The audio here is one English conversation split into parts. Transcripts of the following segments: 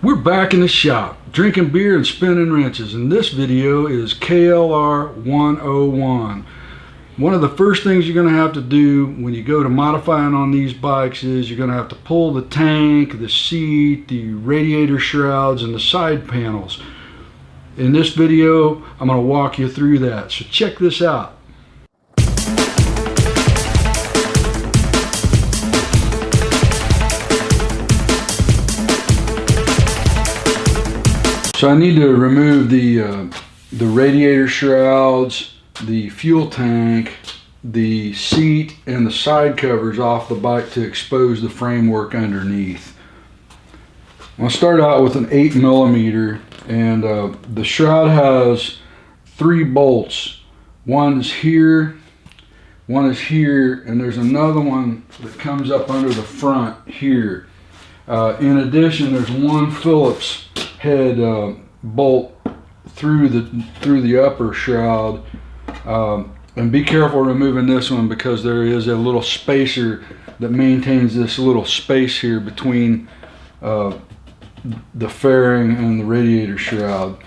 We're back in the shop, drinking beer and spinning wrenches, and this video is KLR101. One of the first things you're going to have to do when you go to modifying on these bikes is you're going to have to pull the tank, the seat, the radiator shrouds, and the side panels. In this video, I'm going to walk you through that, so check this out. So I need to remove the radiator shrouds, the fuel tank, the seat, and the side covers off the bike to expose the framework underneath. I'll start out with an 8mm, and the shroud has 3 bolts. One is here, one is here, and there's another one that comes up under the front here. In addition, there's one Phillips head bolt through the upper shroud, and be careful removing this one because there is a little spacer that maintains this little space here between the fairing and the radiator shroud.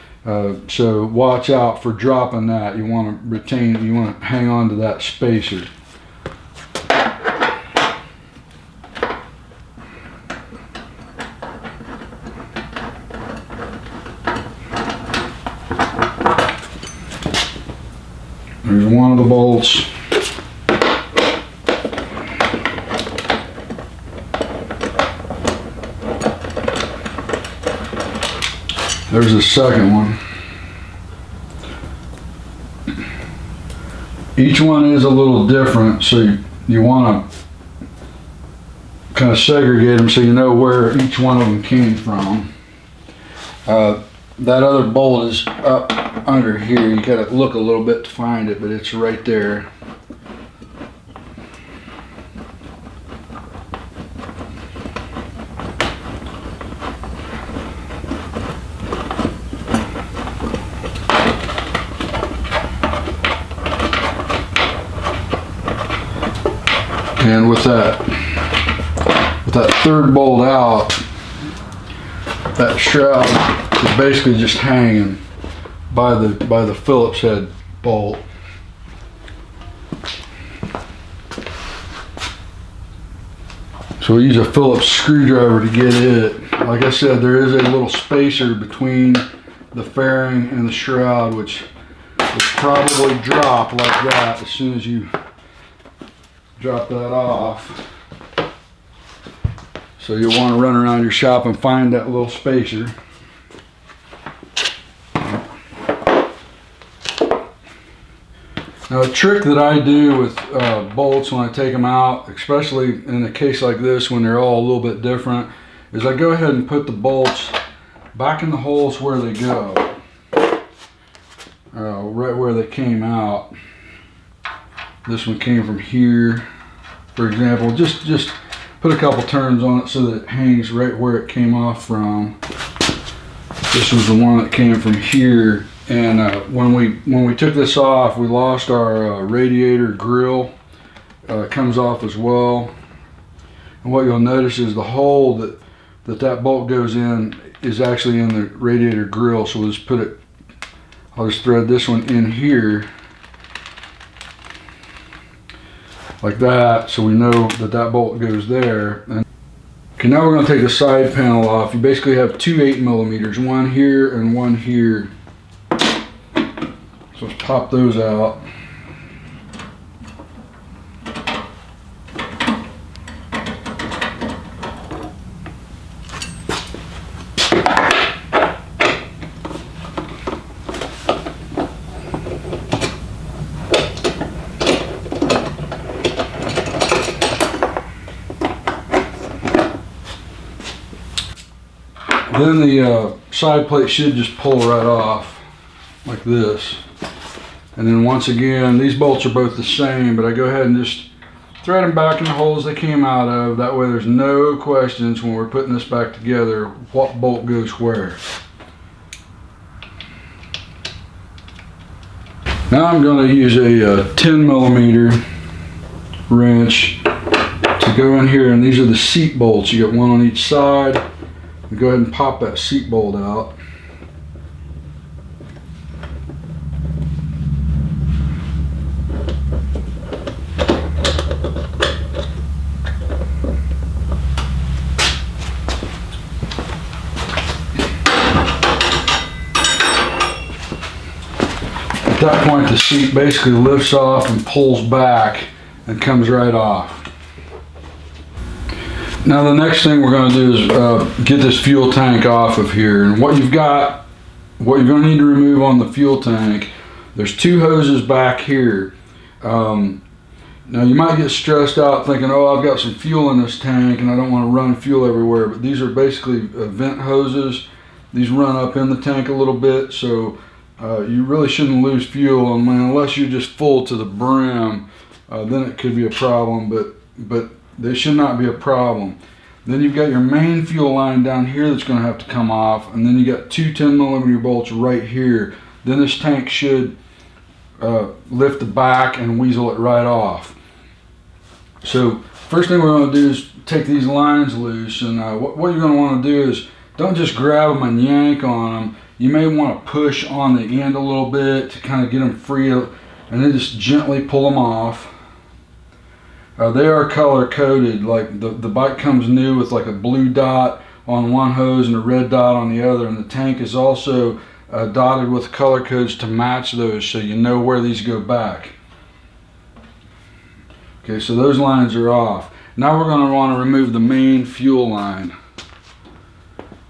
So watch out for dropping that. You want to hang on to that spacer. There's one of the bolts. There's the second one. Each one is a little different, so you want to kind of segregate them so you know where each one of them came from. That other bolt is up under here. You gotta look a little bit to find it, but it's right there. And with that third bolt out, that shroud is basically just hanging by the Phillips head bolt. So we use a Phillips screwdriver to get it. Like I said, there is a little spacer between the fairing and the shroud, which will probably drop like that as soon as you drop that off. So you'll want to run around your shop and find that little spacer. Now, a trick that I do with bolts when I take them out, especially in a case like this when they're all a little bit different, is I go ahead and put the bolts back in the holes where they go, right where they came out. This one came from here, for example. Just put a couple turns on it so that it hangs right where it came off from. This was the one that came from here. And when we took this off, we lost our radiator grill. It comes off as well. And what you'll notice is the hole that bolt goes in is actually in the radiator grill. So we'll just I'll just thread this one in here like that, so we know that bolt goes there. And okay, now we're going to take the side panel off. You basically have 2 8mm, one here and one here. So let's pop those out. Then the side plate should just pull right off like this. And then once again, these bolts are both the same, but I go ahead and just thread them back in the holes they came out of. That way there's no questions when we're putting this back together what bolt goes where. Now I'm going to use a 10mm wrench to go in here, and these are the seat bolts. You got one on each side. We go ahead and pop that seat bolt out. At that point, the seat basically lifts off and pulls back and comes right off. Now the next thing we're going to do is get this fuel tank off of here. And what you're going to need to remove on the fuel tank, there's two hoses back here. Now you might get stressed out thinking, oh, I've got some fuel in this tank and I don't want to run fuel everywhere, but these are basically vent hoses. These run up in the tank a little bit, so you really shouldn't lose fuel unless you're just full to the brim. Then it could be a problem, but they should not be a problem. Then you've got your main fuel line down here that's going to have to come off, and then you got two 10mm bolts right here. Then this tank should lift the back and weasel it right off. So first thing we're going to do is take these lines loose, and what you're going to want to do is don't just grab them and yank on them. You may want to push on the end a little bit to kind of get them free, and then just gently pull them off. They are color coded. Like the bike comes new with like a blue dot on one hose and a red dot on the other, and the tank is also dotted with color codes to match those, so you know where these go back. Okay, so those lines are off. Now we're going to want to remove the main fuel line.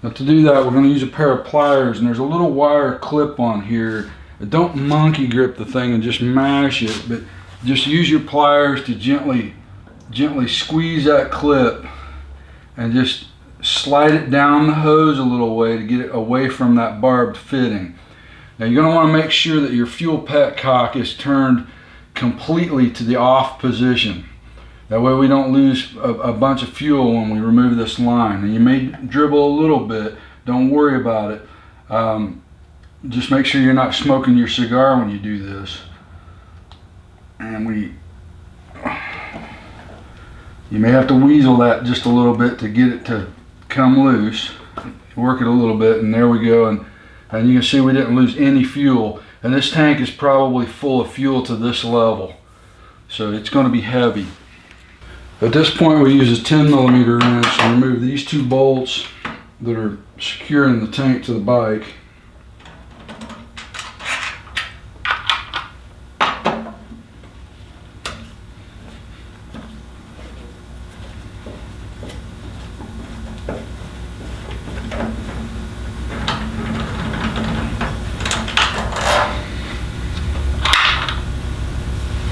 Now to do that, we're going to use a pair of pliers, and there's a little wire clip on here. Don't monkey grip the thing and just mash it, but just use your pliers to gently squeeze that clip and just slide it down the hose a little way to get it away from that barbed fitting. Now you're going to want to make sure that your fuel petcock is turned completely to the off position. That way we don't lose a bunch of fuel when we remove this line. And you may dribble a little bit, don't worry about it. Just make sure you're not smoking your cigar when you do this. And you may have to weasel that just a little bit to get it to come loose. Work it a little bit, and there we go. And you can see we didn't lose any fuel. And this tank is probably full of fuel to this level, so it's going to be heavy. At this point, we use a 10mm wrench to remove these two bolts that are securing the tank to the bike.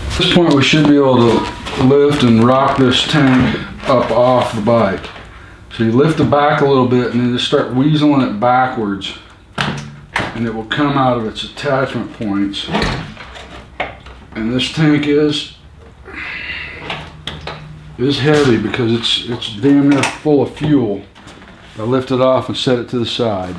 At this point, we should be able to lift and rock this tank up off the bike. So you lift the back a little bit and then just start weaseling it backwards, and it will come out of its attachment points. And this tank is heavy because it's damn near full of fuel. I lift it off and set it to the side.